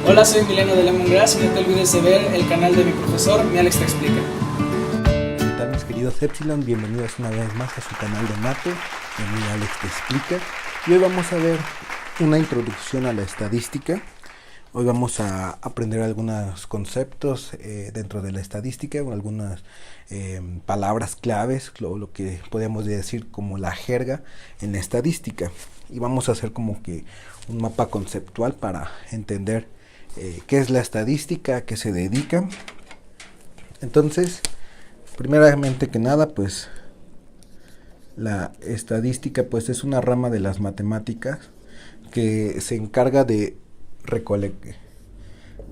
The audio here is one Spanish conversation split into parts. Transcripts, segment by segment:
Hola, soy Emiliano de Lemongrass y no te olvides de ver el canal de mi profesor, mi Alex Te Explica. ¿Qué tal, mis queridos Epsilon? Bienvenidos una vez más a su canal de mate, de mi Alex Te Explica. Y hoy vamos a ver una introducción a la estadística. Hoy vamos a aprender algunos conceptos dentro de la estadística, o algunas palabras claves, lo que podemos decir como la jerga en la estadística. Y vamos a hacer como que un mapa conceptual para entender qué es la estadística, a qué se dedica. Entonces, primeramente que nada, pues la estadística pues es una rama de las matemáticas que se encarga de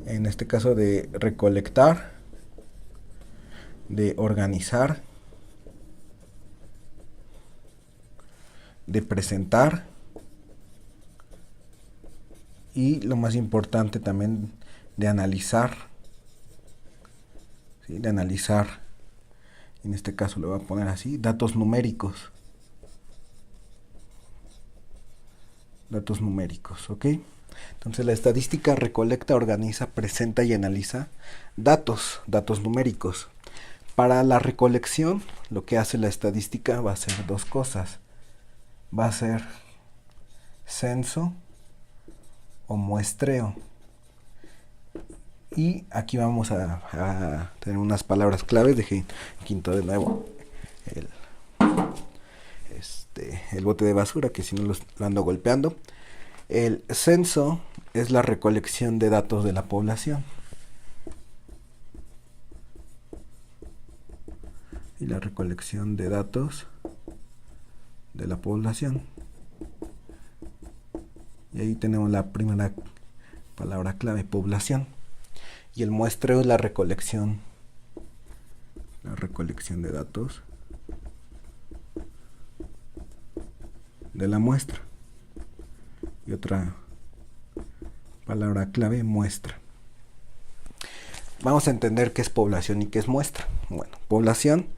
en este caso de recolectar, de organizar, de presentar y lo más importante también de analizar, ¿sí? De analizar, en este caso lo voy a poner así, datos numéricos. Datos numéricos, ¿ok? Entonces la estadística recolecta, organiza, presenta y analiza datos numéricos. Para la recolección, lo que hace la estadística va a ser dos cosas. Va a ser censo o muestreo. Y aquí vamos a tener unas palabras claves. Dejé quinto de nuevo el bote de basura, que si no lo ando golpeando. El censo es la recolección de datos de la población. Y la recolección de datos de la población. Y ahí tenemos la primera palabra clave, población. Y el muestreo es la recolección de datos de la muestra. Y otra palabra clave, muestra. Vamos a entender qué es población y qué es muestra. Bueno, población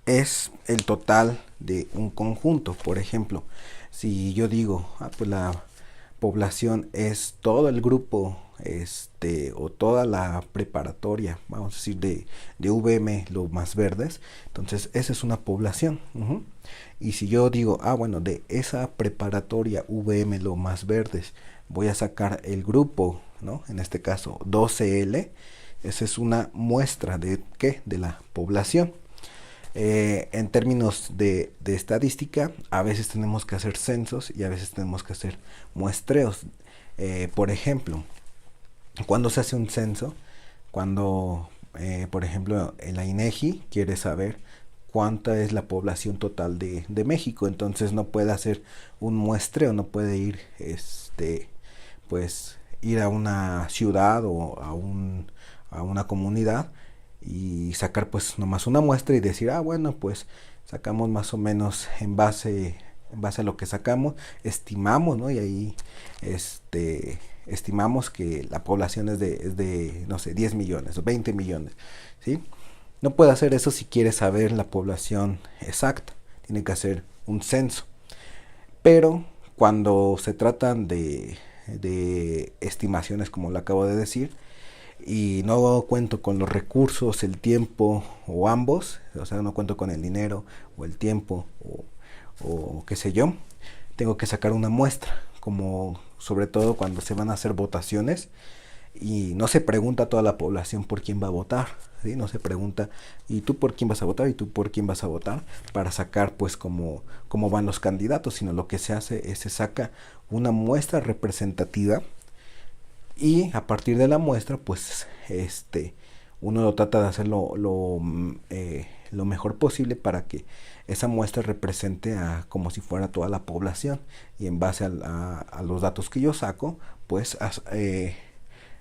es el total de un conjunto. Por ejemplo, si yo digo, pues la población es todo el grupo, o toda la preparatoria, vamos a decir de VM, lo más verdes, entonces esa es una población. Y si yo digo, bueno, de esa preparatoria VM, lo más verdes, voy a sacar el grupo, ¿no? En este caso 12L, esa es una muestra de ¿qué? De la población. En términos de estadística, a veces tenemos que hacer censos y a veces tenemos que hacer muestreos. Por ejemplo, cuando se hace un censo, cuando, por ejemplo, la INEGI quiere saber cuánta es la población total de México, entonces no puede hacer un muestreo, no puede ir, pues, ir a una ciudad o a una comunidad y sacar pues nomás una muestra y decir, bueno, pues sacamos más o menos en base a lo que sacamos, estimamos, ¿no? Y ahí estimamos que la población es de no sé, 10 millones o 20 millones, ¿sí? No puede hacer eso si quiere saber la población exacta, tiene que hacer un censo. Pero cuando se tratan de estimaciones, como lo acabo de decir, y no cuento con los recursos, el tiempo o ambos, o sea, no cuento con el dinero o el tiempo o qué sé yo, tengo que sacar una muestra, como sobre todo cuando se van a hacer votaciones y no se pregunta a toda la población por quién va a votar, ¿sí? No se pregunta, ¿y tú por quién vas a votar? ¿Y tú por quién vas a votar? Para sacar pues cómo van los candidatos, sino lo que se hace es se saca una muestra representativa. Y a partir de la muestra, pues, uno lo trata de hacer lo mejor posible para que esa muestra represente como si fuera toda la población. Y en base a los datos que yo saco, pues,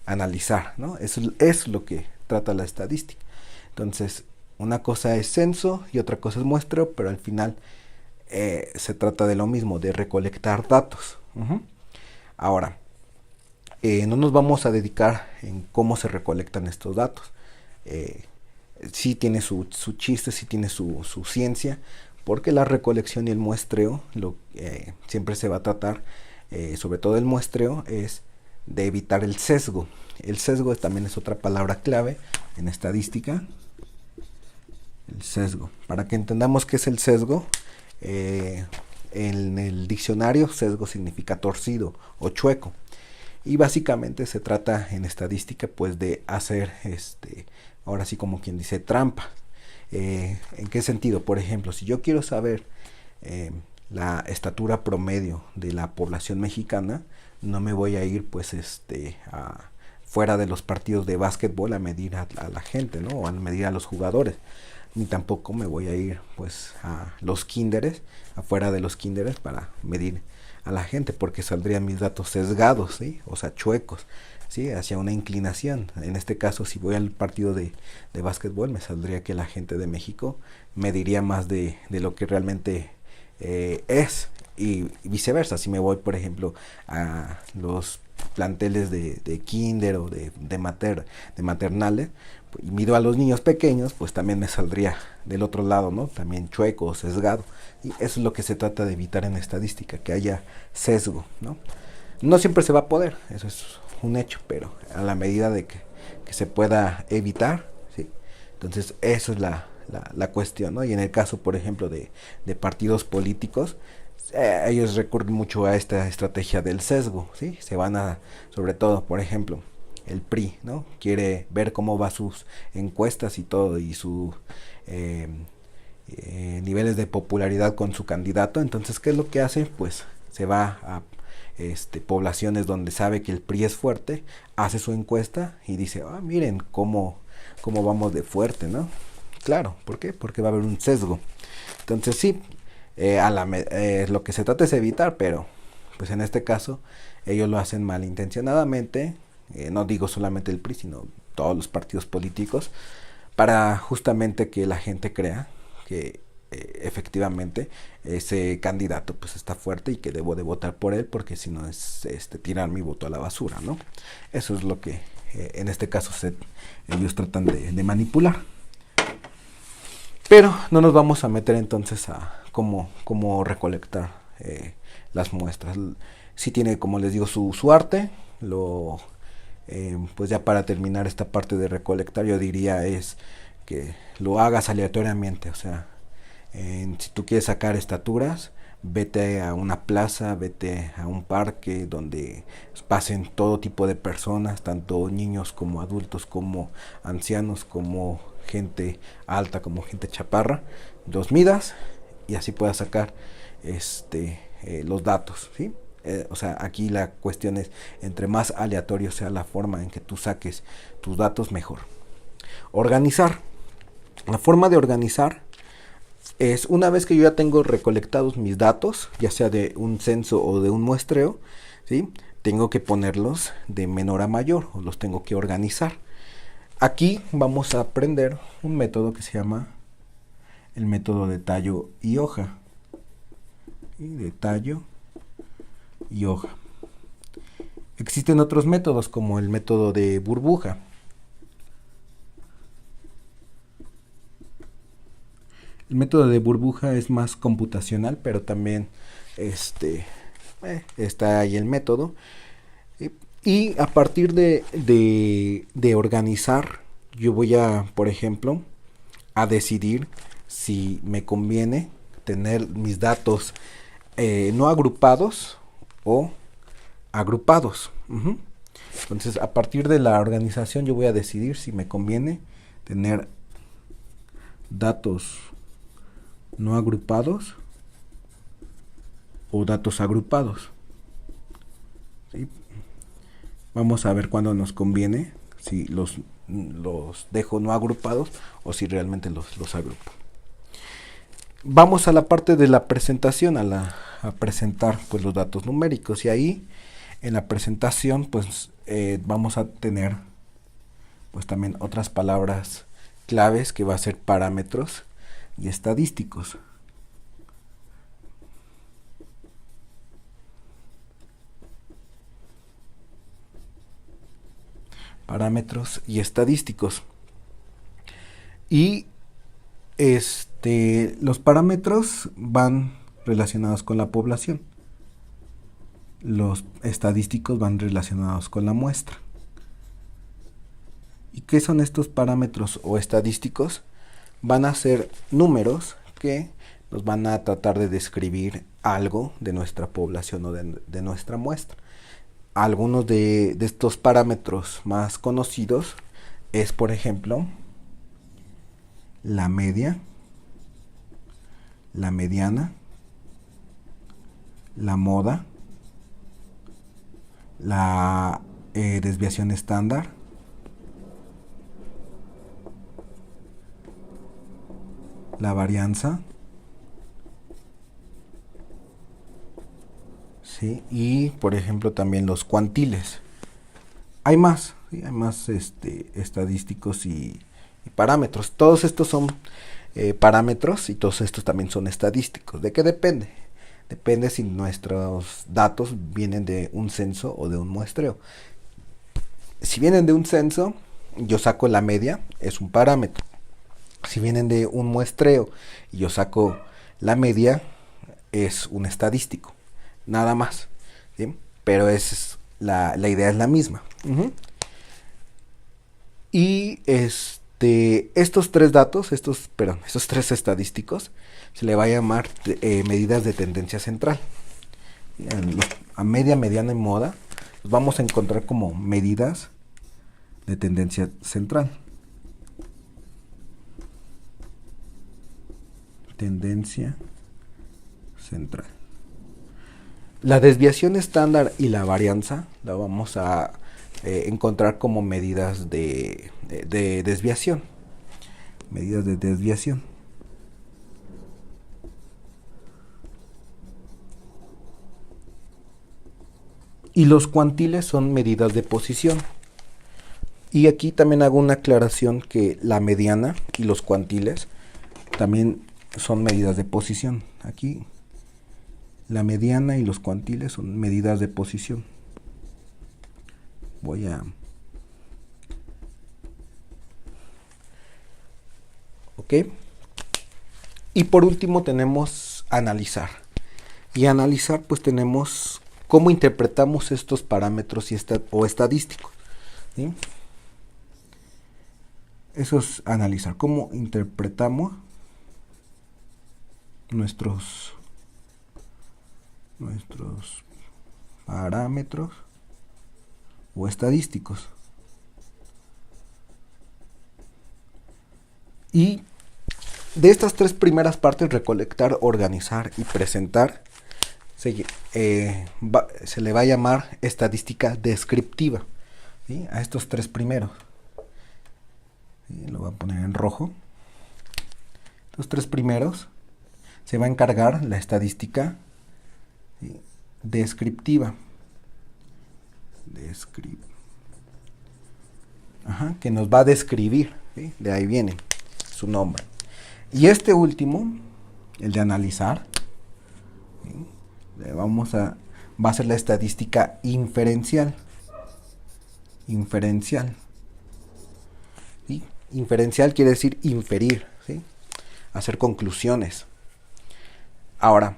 analizar, ¿no? Eso es lo que trata la estadística. Entonces, una cosa es censo y otra cosa es muestreo, pero al final se trata de lo mismo, de recolectar datos. Ahora, no nos vamos a dedicar en cómo se recolectan estos datos. Sí tiene su chiste, sí tiene su ciencia, porque la recolección y el muestreo siempre se va a tratar, sobre todo el muestreo, es de evitar el sesgo. El sesgo también es otra palabra clave en estadística. El sesgo. Para que entendamos qué es el sesgo, en el diccionario sesgo significa torcido o chueco. Y básicamente se trata en estadística pues de hacer, ahora sí como quien dice, trampa. ¿En qué sentido? Por ejemplo, si yo quiero saber la estatura promedio de la población mexicana, no me voy a ir pues fuera de los partidos de básquetbol a medir a la gente, ¿no? O a medir a los jugadores. Ni tampoco me voy a ir pues a los kinderes, afuera de los kinderes para medir a la gente, porque saldrían mis datos sesgados, ¿sí? O sea, chuecos, ¿sí? Hacia una inclinación. En este caso, si voy al partido de básquetbol, me saldría que la gente de México mediría más de lo que realmente es, y viceversa. Si me voy, por ejemplo, a los planteles de kinder o de maternales, y mido a los niños pequeños, pues también me saldría del otro lado, ¿no? También chueco o sesgado. Y eso es lo que se trata de evitar en estadística, que haya sesgo, ¿no? No siempre se va a poder, eso es un hecho, pero a la medida de que se pueda evitar, ¿sí? Entonces eso es la cuestión, ¿no? Y en el caso, por ejemplo, de partidos políticos, ellos recurren mucho a esta estrategia del sesgo, ¿sí? Se van a, sobre todo, por ejemplo, el PRI, ¿no? Quiere ver cómo va sus encuestas y todo, y sus niveles de popularidad con su candidato. Entonces, ¿qué es lo que hace? Pues se va a poblaciones donde sabe que el PRI es fuerte, hace su encuesta y dice, miren cómo vamos de fuerte, ¿no? Claro, ¿por qué? Porque va a haber un sesgo. Entonces sí, lo que se trata es evitar, pero pues en este caso ellos lo hacen malintencionadamente, no digo solamente el PRI, sino todos los partidos políticos, para justamente que la gente crea que efectivamente ese candidato pues está fuerte y que debo de votar por él, porque si no es tirar mi voto a la basura, ¿no? Eso es lo que en este caso ellos tratan de manipular. Pero no nos vamos a meter entonces a cómo recolectar las muestras. Sí tiene, como les digo, su arte. Pues ya para terminar esta parte de recolectar, yo diría es que lo hagas aleatoriamente. O sea, si tú quieres sacar estaturas, vete a una plaza, vete a un parque donde pasen todo tipo de personas, tanto niños como adultos, como ancianos, como gente alta, como gente chaparra, los midas y así puedas sacar los datos, ¿sí? O sea, aquí la cuestión es, entre más aleatorio sea la forma en que tú saques tus datos, mejor. Organizar. La forma de organizar es, una vez que yo ya tengo recolectados mis datos, ya sea de un censo o de un muestreo, ¿sí? Tengo que ponerlos de menor a mayor, o los tengo que organizar. Aquí vamos a aprender un método que se llama el método de tallo y hoja. ¿Sí? De tallo y hoja. Existen otros métodos como el método de burbuja. El método de burbuja es más computacional, pero también está ahí el método. Y a partir de organizar, yo voy a, por ejemplo, a decidir si me conviene tener mis datos no agrupados o agrupados. Entonces, a partir de la organización, yo voy a decidir si me conviene tener datos no agrupados o datos agrupados. ¿Sí? Vamos a ver cuándo nos conviene, si los dejo no agrupados o si realmente los agrupo. Vamos a la parte de la presentación, a presentar pues los datos numéricos, y ahí en la presentación pues vamos a tener pues también otras palabras claves que va a ser parámetros y estadísticos. Parámetros y estadísticos. Y los parámetros van relacionados con la población. los estadísticos van relacionados con la muestra. ¿Y qué son estos parámetros o estadísticos? Van a ser números que nos van a tratar de describir algo de nuestra población o de nuestra muestra. Algunos de estos parámetros más conocidos es, por ejemplo, la media, la mediana, la moda, la desviación estándar, la varianza, ¿sí? Y por ejemplo también los cuantiles. Hay más, ¿sí? Hay más estadísticos y parámetros. Todos estos son parámetros y todos estos también son estadísticos. ¿De qué depende? Depende si nuestros datos vienen de un censo o de un muestreo. Si vienen de un censo, yo saco la media, es un parámetro. Si vienen de un muestreo y yo saco la media, es un estadístico. Nada más, ¿sí? Pero la idea es la misma. Y estos tres datos, estos tres estadísticos, se le va a llamar medidas de tendencia central. A media, mediana y moda, los vamos a encontrar como medidas de tendencia central. Tendencia central. La desviación estándar y la varianza la vamos a encontrar como medidas de desviación. Medidas de desviación. Y los cuantiles son medidas de posición. Y aquí también hago una aclaración que la mediana y los cuantiles también son medidas de posición. Aquí la mediana y los cuantiles son medidas de posición. Voy a... ¿Ok? Y por último tenemos analizar. Y analizar pues tenemos cómo interpretamos estos parámetros o estadísticos. ¿Sí? Eso es analizar. ¿Cómo interpretamos nuestros parámetros o estadísticos? Y de estas tres primeras partes, recolectar, organizar y presentar, se le va a llamar estadística descriptiva, ¿sí? A estos tres primeros. ¿Sí? Lo voy a poner en rojo. Los tres primeros se va a encargar la estadística, ¿sí?, descriptiva. Que nos va a describir, ¿sí? De ahí viene su nombre. Y este último, el de analizar, ¿sí?, va a ser la estadística inferencial. ¿Sí? Inferencial quiere decir inferir, ¿sí?, hacer conclusiones. Ahora,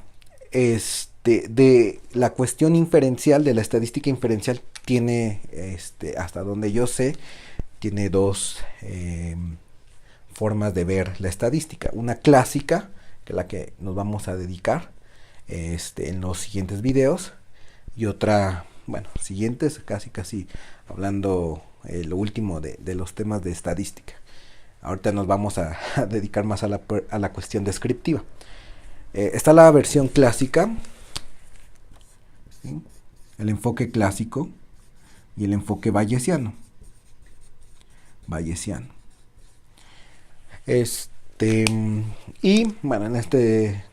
de la cuestión inferencial, de la estadística inferencial, tiene, hasta donde yo sé, tiene dos formas de ver la estadística. Una clásica, que es la que nos vamos a dedicar en los siguientes videos, y otra, bueno, siguientes, casi hablando lo último de los temas de estadística. Ahorita nos vamos a dedicar más a la cuestión descriptiva. Está la versión clásica, ¿sí?, el enfoque clásico y el enfoque bayesiano. Y bueno, en este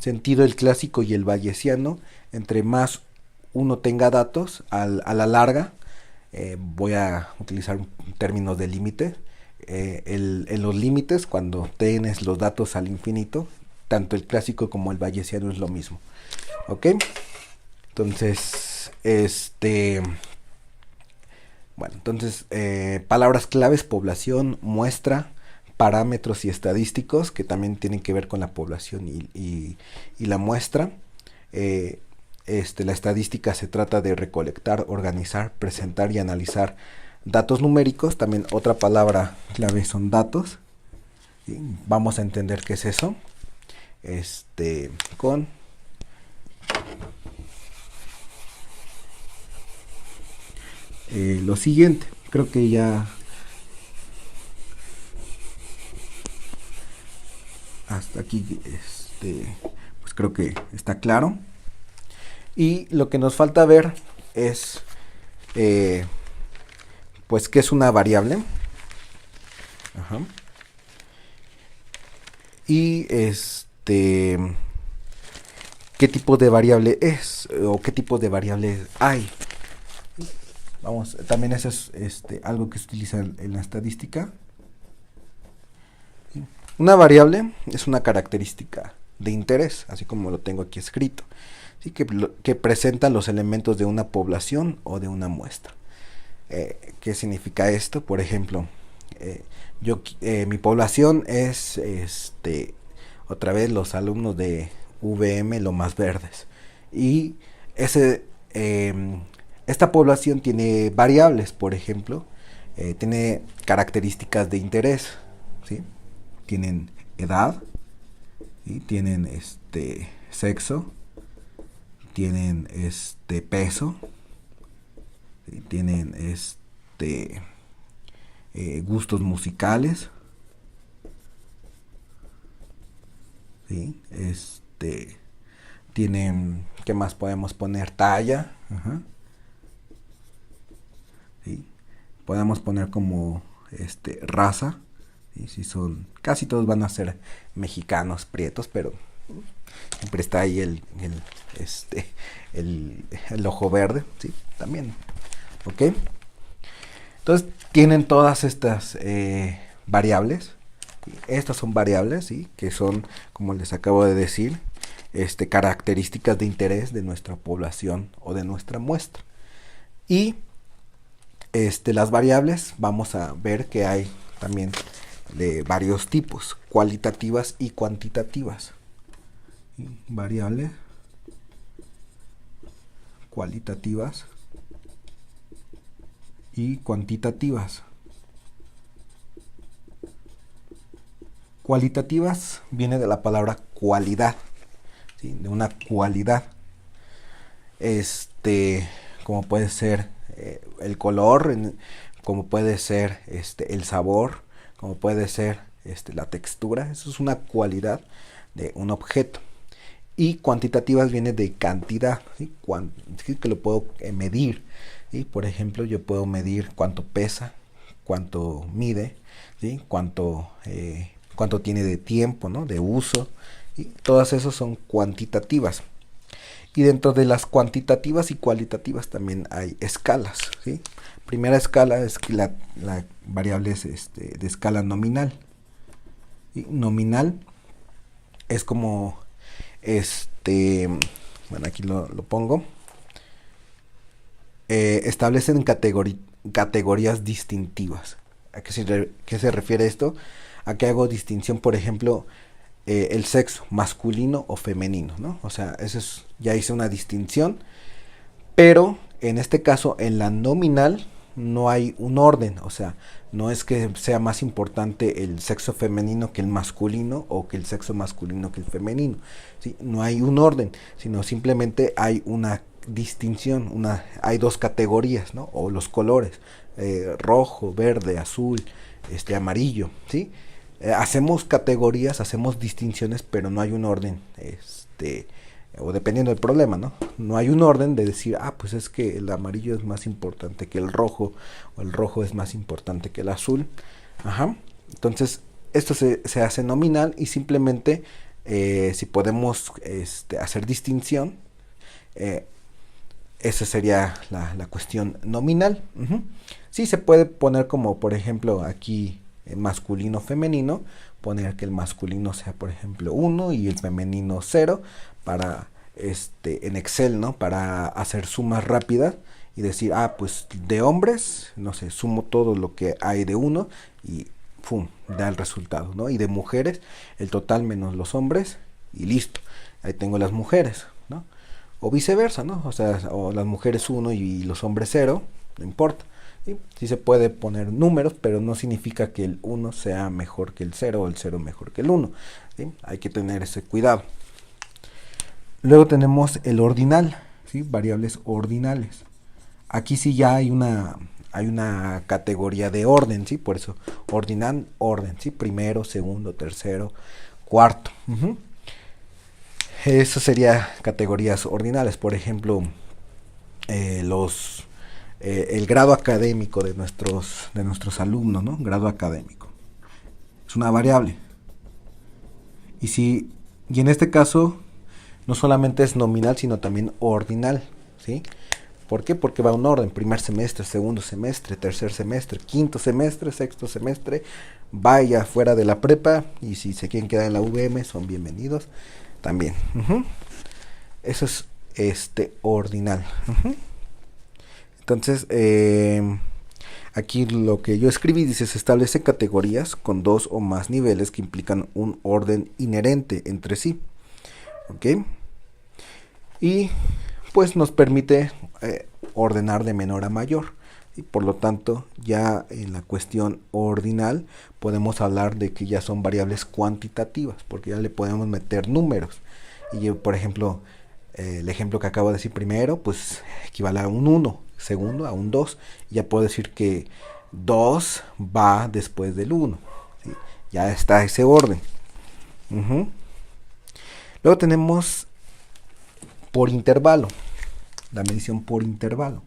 sentido, el clásico y el bayesiano, entre más uno tenga datos, a la larga, voy a utilizar términos de límite. En los límites, cuando tienes los datos al infinito, tanto el clásico como el bayesiano es lo mismo. ¿Ok? Entonces, bueno, entonces, palabras claves: población, muestra, parámetros y estadísticos, que también tienen que ver con la población y la muestra. la estadística se trata de recolectar, organizar, presentar y analizar datos numéricos. También otra palabra clave son datos. ¿Sí? Vamos a entender qué es eso. Con lo siguiente. Creo que ya hasta aquí, pues creo que está claro. Y lo que nos falta ver es, pues, qué es una variable. Ajá. Y qué tipo de variable es, o qué tipo de variables hay. Vamos, también eso es algo que se utiliza en la estadística. Una variable es una característica de interés, así como lo tengo aquí escrito, ¿sí? que presenta los elementos de una población o de una muestra. ¿Qué significa esto? Por ejemplo, mi población es, otra vez, los alumnos de VM Lomas Verdes. Y esta población tiene variables, por ejemplo, tiene características de interés, ¿sí? Tienen edad, ¿sí? Tienen sexo, tienen peso, ¿sí? Tienen gustos musicales, ¿sí? Tienen, ¿qué más podemos poner? Talla, ajá. ¿Sí? Podemos poner como raza. ¿Sí? Si son, casi todos van a ser mexicanos, prietos, pero siempre está ahí el ojo verde, ¿sí? También, ¿ok? Entonces tienen todas estas variables. Estas son variables, ¿sí? Que son, como les acabo de decir, características de interés de nuestra población o de nuestra muestra. Y las variables, vamos a ver que hay también de varios tipos, cualitativas y cuantitativas. Variables cualitativas y cuantitativas. Cualitativas viene de la palabra cualidad, ¿sí? De una cualidad, como puede ser el color, como puede ser el sabor, como puede ser la textura. Eso es una cualidad de un objeto. Y cuantitativas viene de cantidad, ¿sí? Que lo puedo medir, ¿sí? Por ejemplo, yo puedo medir cuánto pesa, cuánto mide, ¿sí? Cuánto tiene de tiempo, ¿no? De uso, y todas esas son cuantitativas. Y dentro de las cuantitativas y cualitativas también hay escalas, ¿sí? Primera escala es que la variable es de escala nominal. Y nominal es como bueno, aquí lo pongo. Establecen categorías distintivas. ¿A qué se refiere esto? A que hago distinción, por ejemplo, el sexo masculino o femenino, ¿no? O sea, ya hice una distinción, pero en este caso, en la nominal, no hay un orden. O sea, no es que sea más importante el sexo femenino que el masculino, o que el sexo masculino que el femenino, ¿sí? No hay un orden, sino simplemente hay una distinción, hay dos categorías, ¿no? O los colores, rojo, verde, azul, amarillo, ¿sí? Hacemos categorías, hacemos distinciones, pero no hay un orden, o dependiendo del problema, ¿no? No hay un orden de decir, pues es que el amarillo es más importante que el rojo, o el rojo es más importante que el azul. Ajá. Entonces, esto se hace nominal, y simplemente, si podemos hacer distinción, esa sería la cuestión nominal. Sí, se puede poner como, por ejemplo, aquí masculino, femenino, poner que el masculino sea, por ejemplo, 1 y el femenino 0, para en Excel, ¿no? Para hacer sumas rápidas y decir, pues de hombres, no sé, sumo todo lo que hay de 1 y ¡pum!, da el resultado, ¿no? Y de mujeres, el total menos los hombres y listo. Ahí tengo las mujeres, ¿no? o viceversa, ¿no? O sea, o las mujeres 1 y los hombres 0, no importa. ¿Sí? Sí se puede poner números, pero no significa que el 1 sea mejor que el 0 o el 0 mejor que el 1. ¿Sí? Hay que tener ese cuidado. Luego tenemos el ordinal, ¿sí? Variables ordinales. Aquí sí ya hay una categoría de orden, ¿sí? Por eso, ordinal, orden, ¿sí? Primero, segundo, tercero, cuarto. Eso sería categorías ordinales. Por ejemplo, el grado académico de nuestros alumnos, ¿no? Grado académico. Es una variable. Y en este caso, no solamente es nominal, sino también ordinal, ¿sí? ¿Por qué? Porque va un orden: primer semestre, segundo semestre, tercer semestre, quinto semestre, sexto semestre, vaya fuera de la prepa, y si se quieren quedar en la UVM, son bienvenidos también. Eso es ordinal. Entonces, aquí lo que yo escribí dice: se establecen categorías con 2 o más niveles que implican un orden inherente entre sí. ¿Ok? Y pues nos permite ordenar de menor a mayor. Y por lo tanto, ya en la cuestión ordinal podemos hablar de que ya son variables cuantitativas, porque ya le podemos meter números. Y yo, por ejemplo, el ejemplo que acabo de decir primero, pues equivale a un 1, segundo a un 2. Ya puedo decir que 2 va después del 1. ¿Sí? Ya está ese orden. Luego tenemos por intervalo, la medición por intervalo.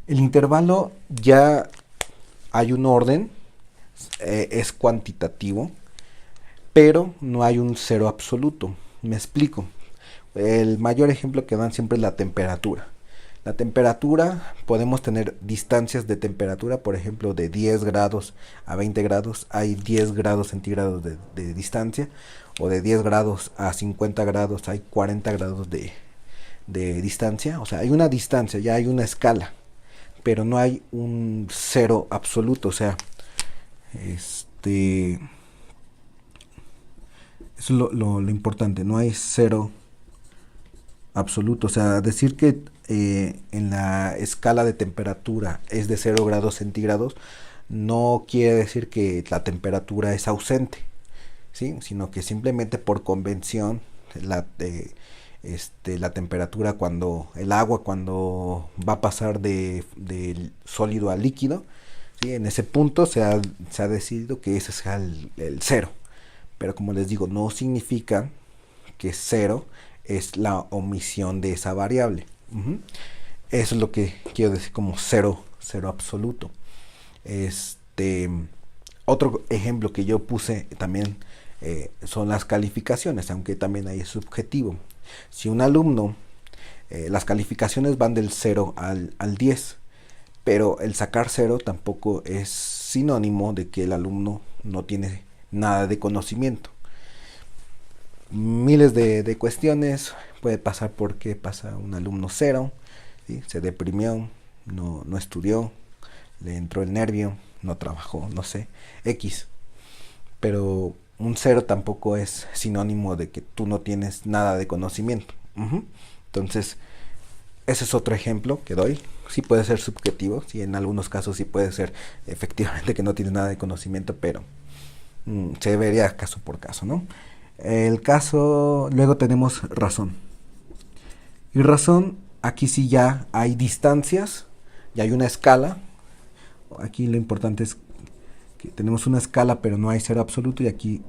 El intervalo ya hay un orden, es cuantitativo, pero no hay un cero absoluto. Me explico. El mayor ejemplo que dan siempre es la temperatura. La temperatura, podemos tener distancias de temperatura, por ejemplo, de 10 grados a 20 grados, hay 10 grados centígrados de distancia, o de 10 grados a 50 grados hay 40 grados de distancia. O sea, hay una distancia, ya hay una escala, pero no hay un cero absoluto. O sea, eso es lo importante, no hay cero absoluto. O sea, decir que en la escala de temperatura es de 0 grados centígrados no quiere decir que la temperatura es ausente, ¿sí? Sino que simplemente por convención la temperatura, cuando el agua va a pasar de sólido a líquido, ¿sí? En ese punto se ha decidido que ese sea el cero. Pero como les digo, no significa que cero es la omisión de esa variable. Eso es lo que quiero decir como cero absoluto. Otro ejemplo que yo puse también son las calificaciones, aunque también ahí es subjetivo. Si un alumno, las calificaciones van del 0 al 10, pero el sacar 0 tampoco es sinónimo de que el alumno no tiene nada de conocimiento. Miles de cuestiones puede pasar porque pasa un alumno 0, ¿sí? Se deprimió, no estudió, le entró el nervio, no trabajó, no sé, X. Pero un 0 tampoco es sinónimo de que tú no tienes nada de conocimiento. Entonces, ese es otro ejemplo que doy. Sí puede ser subjetivo, sí, en algunos casos sí puede ser efectivamente que no tienes nada de conocimiento, pero se vería caso por caso, ¿no? El caso, luego tenemos razón. Y razón, aquí sí ya hay distancias, ya hay una escala. Aquí lo importante es que tenemos una escala, pero no hay cero absoluto, y aquí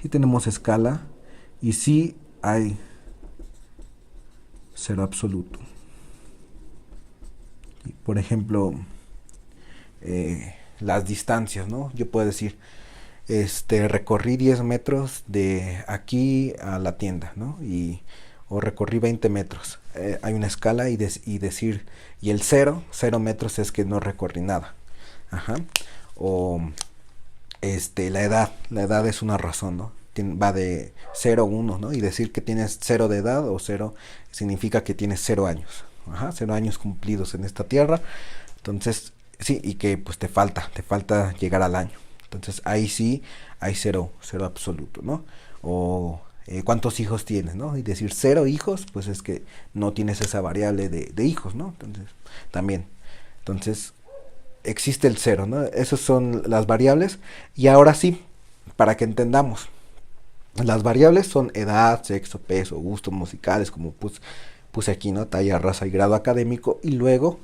sí tenemos escala y sí hay cero absoluto. Y por ejemplo, las distancias, ¿no? Yo puedo decir, recorrí 10 metros de aquí a la tienda, ¿no? O recorrí 20 metros. Hay una escala y decir, y el 0 metros es que no recorrí nada. O la edad es una razón, ¿no? Va de 0 a 1, ¿no? Y decir que tienes 0 de edad o 0 significa que tienes 0 años. 0 años cumplidos en esta tierra. Entonces, sí, y que pues te falta llegar al año. Entonces ahí sí hay cero absoluto, ¿no? O cuántos hijos tienes, ¿no? Y decir 0 hijos, pues es que no tienes esa variable de hijos, ¿no? Entonces, también. Entonces, existe el 0, ¿no? Esas son las variables. Y ahora sí, para que entendamos. Las variables son edad, sexo, peso, gustos musicales, como puse aquí, ¿no? Talla, raza y grado académico. Y luego,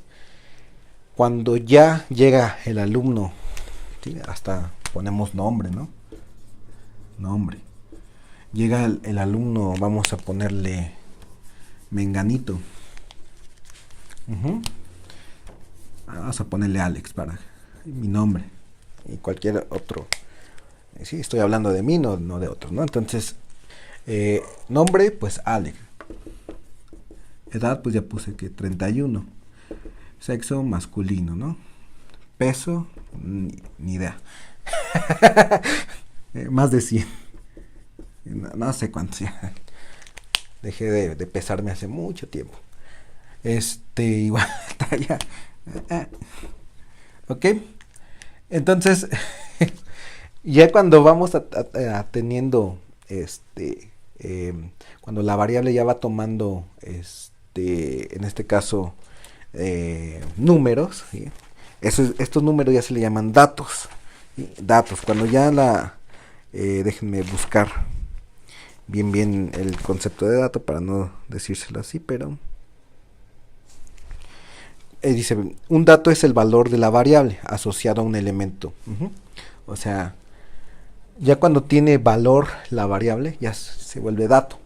cuando ya llega el alumno, ¿sí? Hasta ponemos nombre, ¿no? Nombre. Llega el alumno, vamos a ponerle Menganito. Vamos a ponerle Alex para mi nombre. Y cualquier otro. Sí, estoy hablando de mí, no de otros, ¿no? Entonces, nombre, pues Alex. Edad, pues ya puse que 31. Sexo, masculino, ¿no? Peso, ni idea. Más de 100. No sé cuántos ya. Dejé de pesarme hace mucho tiempo. Igual talla. Ok. Entonces, ya cuando vamos teniendo cuando la variable ya va tomando en este caso números, ¿sí? Estos números ya se le llaman datos, ¿sí? Datos, cuando ya déjenme buscar bien el concepto de dato para no decírselo así, pero dice, un dato es el valor de la variable asociado a un elemento. O sea, ya cuando tiene valor la variable, ya se vuelve dato.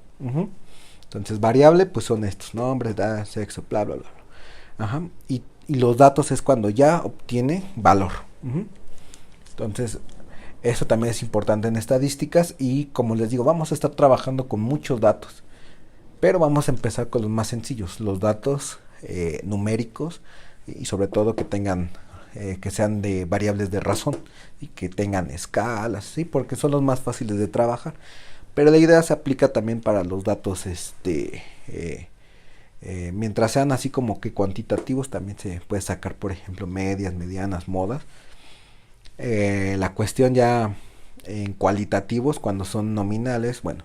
Entonces, variable, pues son estos, nombres, edad, sexo, bla, bla, bla. Y los datos es cuando ya obtiene valor. Entonces, eso también es importante en estadísticas y como les digo, vamos a estar trabajando con muchos datos. Pero vamos a empezar con los más sencillos, los datos numéricos y sobre todo que tengan que sean de variables de razón y que tengan escalas, ¿sí? Porque son los más fáciles de trabajar, pero la idea se aplica también para los datos mientras sean así como que cuantitativos, también se puede sacar, por ejemplo, medias, medianas, modas. La cuestión ya en cualitativos, cuando son nominales, bueno,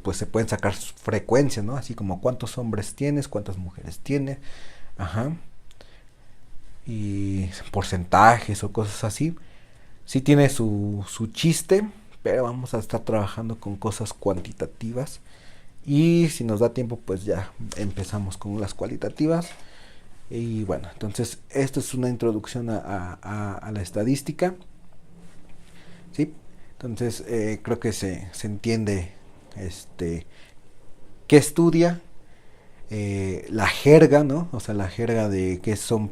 pues se pueden sacar frecuencias, ¿no? Así como cuántos hombres tienes, cuántas mujeres tienes, y porcentajes o cosas así. Sí tiene su chiste, pero vamos a estar trabajando con cosas cuantitativas y si nos da tiempo pues ya empezamos con las cualitativas. Y bueno, entonces esto es una introducción a la estadística, ¿sí? Entonces creo que se entiende qué estudia, la jerga, ¿no? O sea, la jerga de qué son,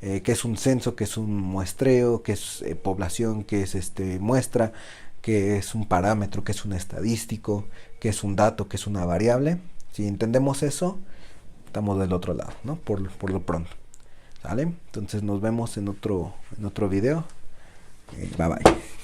qué es un censo, qué es un muestreo, qué es población, qué es muestra, qué es un parámetro, qué es un estadístico, qué es un dato, qué es una variable. Si entendemos eso, estamos del otro lado, ¿no? Por lo pronto. ¿Sale? Entonces nos vemos en otro video. Bye bye.